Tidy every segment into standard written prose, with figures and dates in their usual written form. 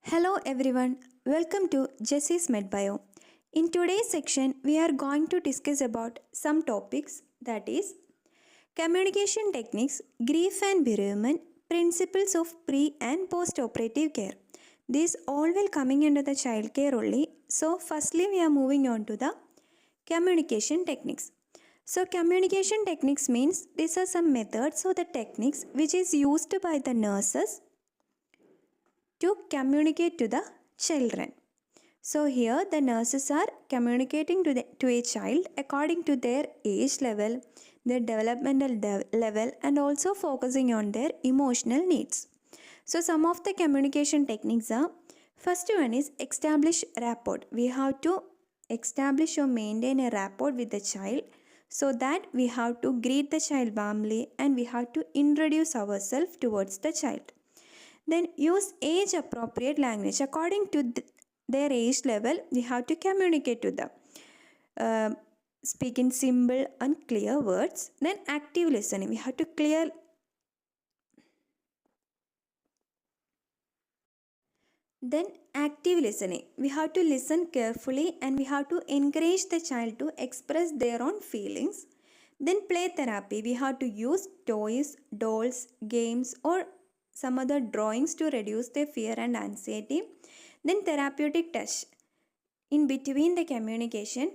Hello everyone, welcome to Jessie's MedBio. In today's section, we are going to discuss about some topics that is communication techniques, grief and bereavement, principles of pre and post-operative care. These all will coming under the child care only. So firstly, we are moving on to the communication techniques. So communication techniques means these are some methods or the techniques which is used by the nurses to communicate to the children. So here the nurses are communicating to a child according to their age level, their developmental level, and also focusing on their emotional needs. So some of the communication techniques are, first one is establish rapport. We have to establish or maintain a rapport with the child, so that we have to greet the child warmly and we have to introduce ourselves towards the child. Then use age appropriate language. According to their age level, we have to communicate to them. Speak in simple and clear words. Then active listening. We have to Then active listening. We have to listen carefully and we have to encourage the child to express their own feelings. Then play therapy. We have to use toys, dolls, games, or some other drawings to reduce their fear and anxiety. Then therapeutic touch. In between the communication,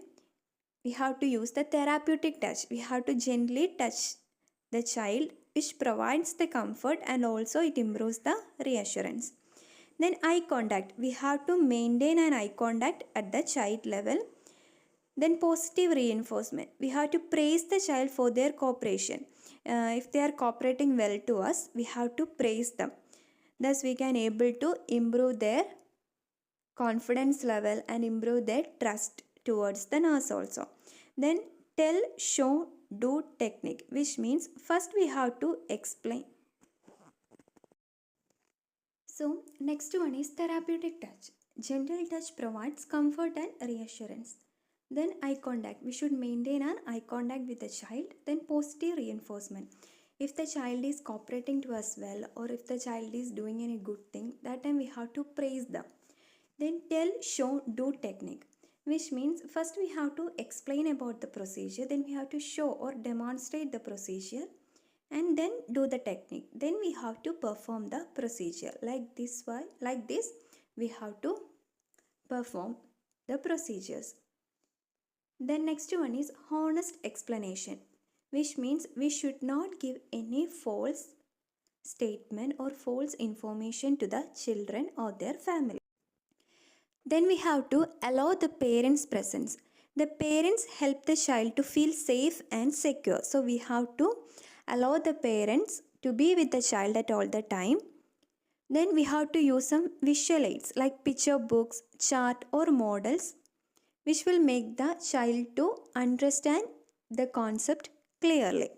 we have to use the therapeutic touch. We have to gently touch the child, which provides the comfort and also it improves the reassurance. Then eye contact. We have to maintain an eye contact at the child level. Then positive reinforcement. We have to praise the child for their cooperation. If they are cooperating well to us, we have to praise them. Thus we can able to improve their confidence level and improve their trust towards the nurse also. Then tell, show, do technique, which means first we have to explain. So next one is therapeutic touch. Gentle touch provides comfort and reassurance. Then eye contact. We should maintain an eye contact with the child. Then positive reinforcement. If the child is cooperating to us well, or if the child is doing any good thing, that time we have to praise them. Then tell, show, do technique, which means first we have to explain about the procedure, then we have to show or demonstrate the procedure, and then do the technique. Then we have to perform the procedure like this. We have to perform the procedures. Then next one is honest explanation, which means we should not give any false statement or false information to the children or their family. Then we have to allow the parents' presence. The parents help the child to feel safe and secure. So we have to allow the parents to be with the child at all the time. Then we have to use some visual aids like picture books, chart or models, which will make the child to understand the concept clearly.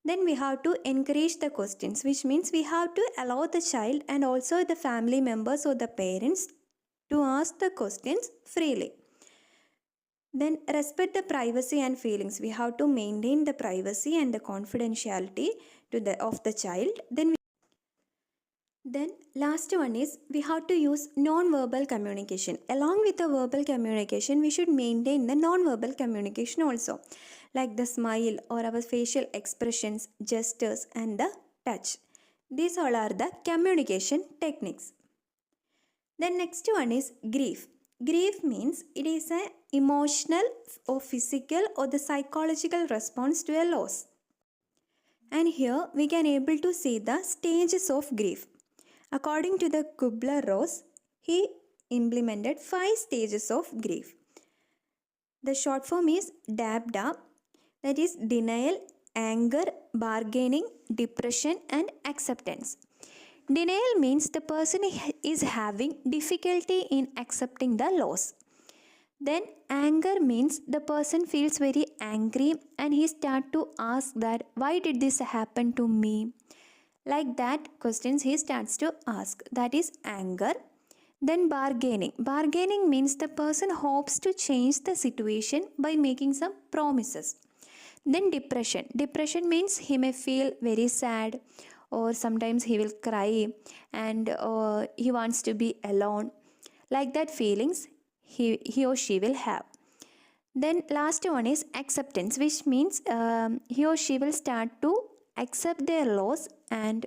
Then we have to encourage the questions, which means we have to allow the child and also the family members or the parents to ask the questions freely. Then respect the privacy and feelings. We have to maintain the privacy and the confidentiality of the child. Then last one is we have to use non-verbal communication. Along with the verbal communication, we should maintain the non-verbal communication also, like the smile or our facial expressions, gestures and the touch. These all are the communication techniques. Then next one is grief. Grief means it is an emotional or physical or the psychological response to a loss. And here we can able to see the stages of grief. According to the Kubler-Ross, he implemented 5 stages of grief. The short form is DABDA, that is denial, anger, bargaining, depression and acceptance. Denial means the person is having difficulty in accepting the loss. Then anger means the person feels very angry and he start to ask that why did this happen to me? Like that questions he starts to ask, that is anger. Then bargaining. Bargaining means the person hopes to change the situation by making some promises. Then depression. Depression means he may feel very sad or sometimes he will cry, and he wants to be alone. Like that feelings he or she will have. Then last one is acceptance, which means he or she will start to accept their loss and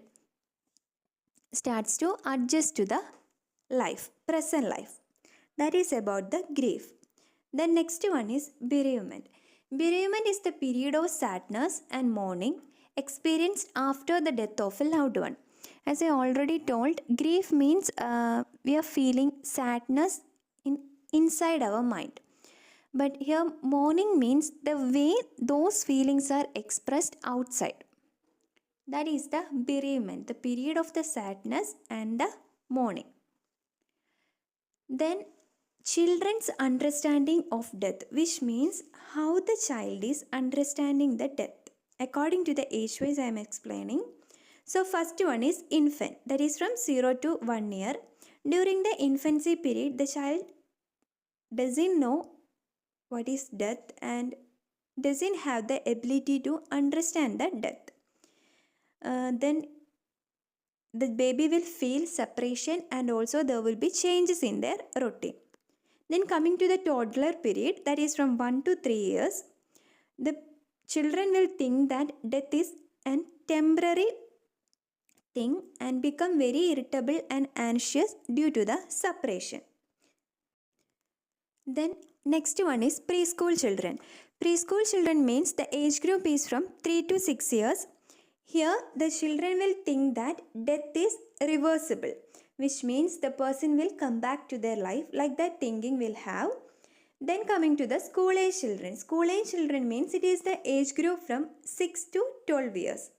starts to adjust to the present life. That is about the grief. The next one is bereavement. Bereavement is the period of sadness and mourning experienced after the death of a loved one. As I already told, grief means we are feeling sadness inside our mind. But here, mourning means the way those feelings are expressed outside. That is the bereavement, the period of the sadness and the mourning. Then, children's understanding of death, which means how the child is understanding the death. According to the age wise I am explaining. So, first one is infant, that is from 0 to 1 year. During the infancy period, the child doesn't know what is death and doesn't have the ability to understand the death. Then the baby will feel separation and also there will be changes in their routine. Then coming to the toddler period, that is from 1 to 3 years, the children will think that death is a temporary thing and become very irritable and anxious due to the separation. Then next one is preschool children. Preschool children means the age group is from 3 to 6 years. Here the children will think that death is reversible, which means the person will come back to their life, like that thinking will have. Then coming to the school age children. School age children means it is the age group from 6 to 12 years.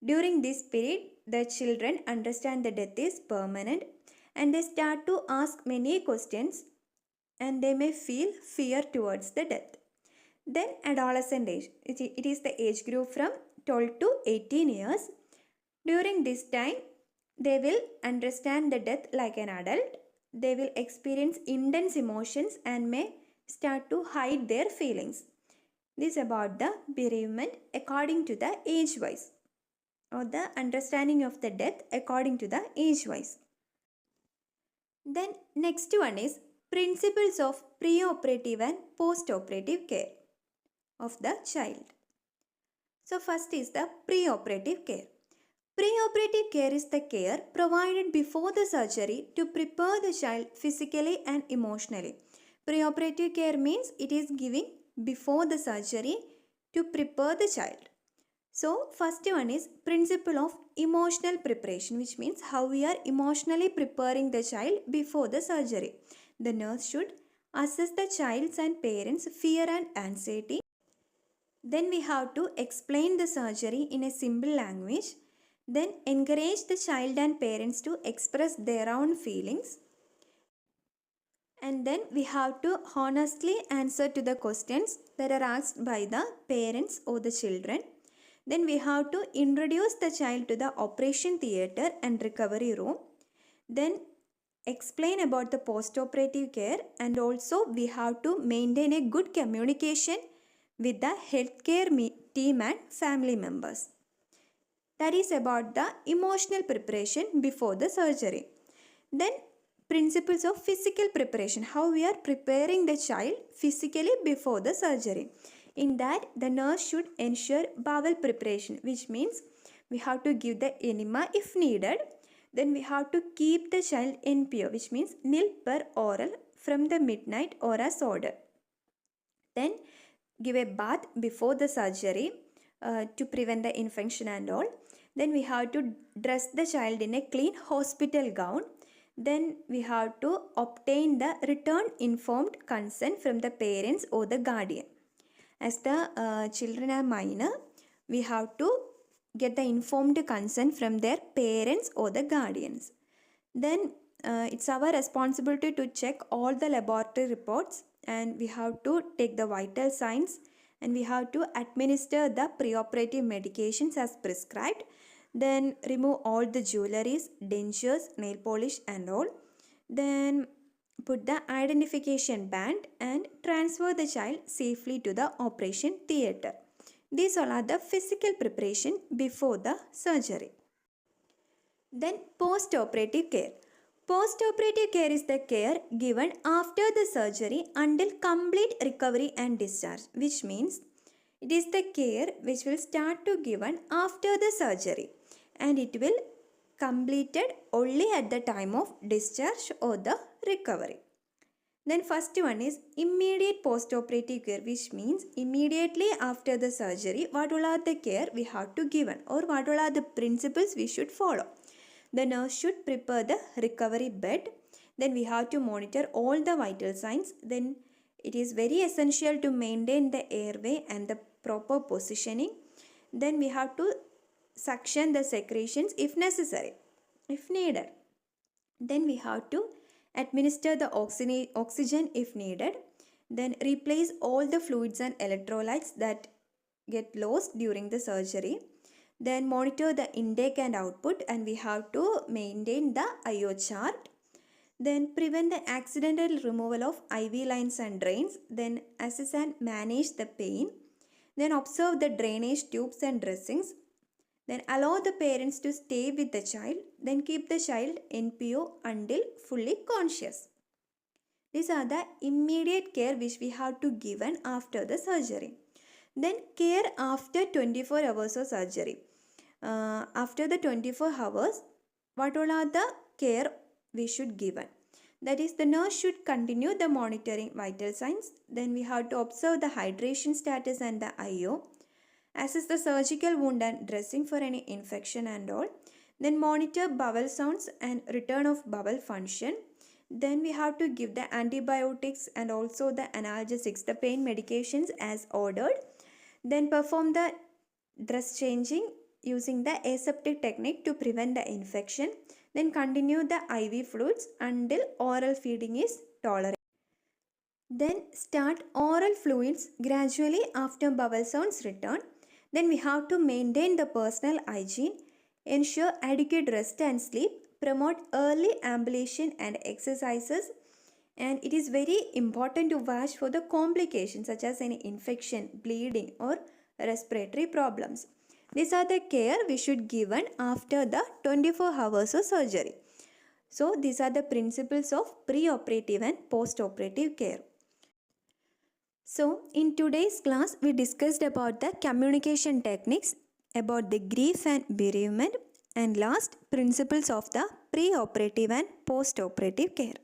During this period, the children understand that death is permanent and they start to ask many questions and they may feel fear towards the death. Then adolescent age. It is the age group from 12 to 18 years. During this time, they will understand the death like an adult. They will experience intense emotions and may start to hide their feelings. This is about the bereavement according to the age wise, or the understanding of the death according to the age wise. Then next one is principles of preoperative and postoperative care of the child. So first is the preoperative care. Preoperative care is the care provided before the surgery to prepare the child physically and emotionally. Preoperative care means it is giving before the surgery to prepare the child. So first one is principle of emotional preparation, which means how we are emotionally preparing the child before the surgery. The nurse should assess the child's and parents' fear and anxiety. Then we have to explain the surgery in a simple language. Then encourage the child and parents to express their own feelings. And then we have to honestly answer to the questions that are asked by the parents or the children. Then we have to introduce the child to the operation theatre and recovery room. Then explain about the post-operative care, and also we have to maintain a good communication with the healthcare team and family members. That is about the emotional preparation before the surgery. Then principles of physical preparation, how we are preparing the child physically before the surgery. In that, the nurse should ensure bowel preparation, which means we have to give the enema if needed. Then we have to keep the child NPO, which means nil per oral from the midnight or as ordered. Then give a bath before the surgery to prevent the infection and all. Then we have to dress the child in a clean hospital gown. Then we have to obtain the return informed consent from the parents or the guardian. As the children are minor, we have to get the informed consent from their parents or the guardians. Then it's our responsibility to check all the laboratory reports, and we have to take the vital signs, and we have to administer the preoperative medications as prescribed. Then remove all the jewelries, dentures, nail polish and all. Then put the identification band and transfer the child safely to the operation theatre. These all are the physical preparation before the surgery. Then post-operative care. Post-operative care is the care given after the surgery until complete recovery and discharge, which means it is the care which will start to given after the surgery and it will completed only at the time of discharge or the recovery. Then first one is immediate post-operative care, which means immediately after the surgery what all are the care we have to given or what all are the principles we should follow. The nurse should prepare the recovery bed. Then we have to monitor all the vital signs. Then it is very essential to maintain the airway and the proper positioning. Then we have to suction the secretions if necessary, if needed. Then we have to administer the oxygen if needed. Then replace all the fluids and electrolytes that get lost during the surgery. Then monitor the intake and output and we have to maintain the IO chart. Then prevent the accidental removal of IV lines and drains. Then assess and manage the pain. Then observe the drainage tubes and dressings. Then allow the parents to stay with the child. Then keep the child NPO until fully conscious. These are the immediate care which we have to given after the surgery. Then care after 24 hours of surgery. After the 24 hours, what all are the care we should given? That is, the nurse should continue the monitoring vital signs. Then we have to observe the hydration status and the IO. Assess the surgical wound and dressing for any infection and all. Then monitor bowel sounds and return of bowel function. Then we have to give the antibiotics and also the analgesics, the pain medications as ordered. Then perform the dress changing using the aseptic technique to prevent the infection. Then continue the IV fluids until oral feeding is tolerated. Then start oral fluids gradually after bowel sounds return. Then we have to maintain the personal hygiene, ensure adequate rest and sleep, promote early ambulation and exercises, and it is very important to watch for the complications such as any infection, bleeding or respiratory problems. These are the care we should given after the 24 hours of surgery. So these are the principles of pre-operative and post-operative care. So in today's class we discussed about the communication techniques, about the grief and bereavement, and last principles of the pre-operative and post-operative care.